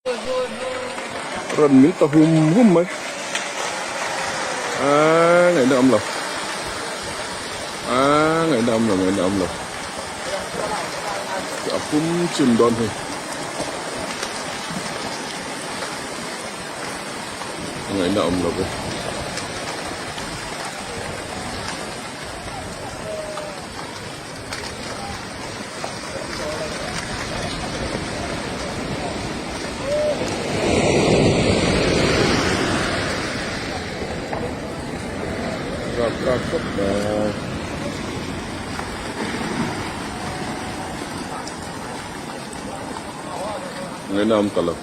Rần miếng tao hum mấy. Ngày đó âm lộc. Ngày đó âm lộc. Cả hum chìm đòn thôi. Ngày đó âm lộc ấy. Kakak dah. Ngenam kalau.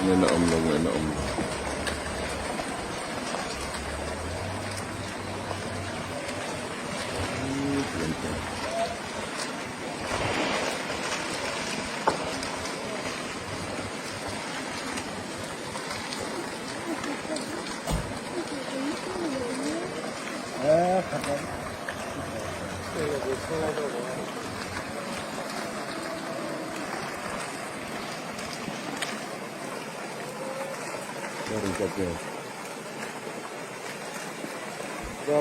Ngenam lah.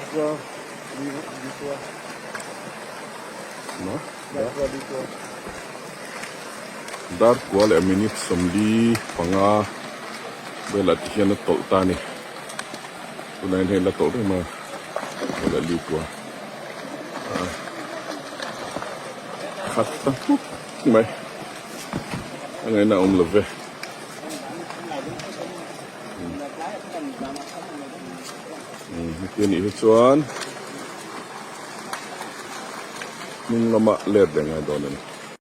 Berapa di tua? Nah, berapa di tua? Dar kual aminit samdi panga bela tiyan tol tani. Tunain hela tol ma bela di tua. Khatta mai. Angai na leve. Ini chuan nung lama ler dengan donen.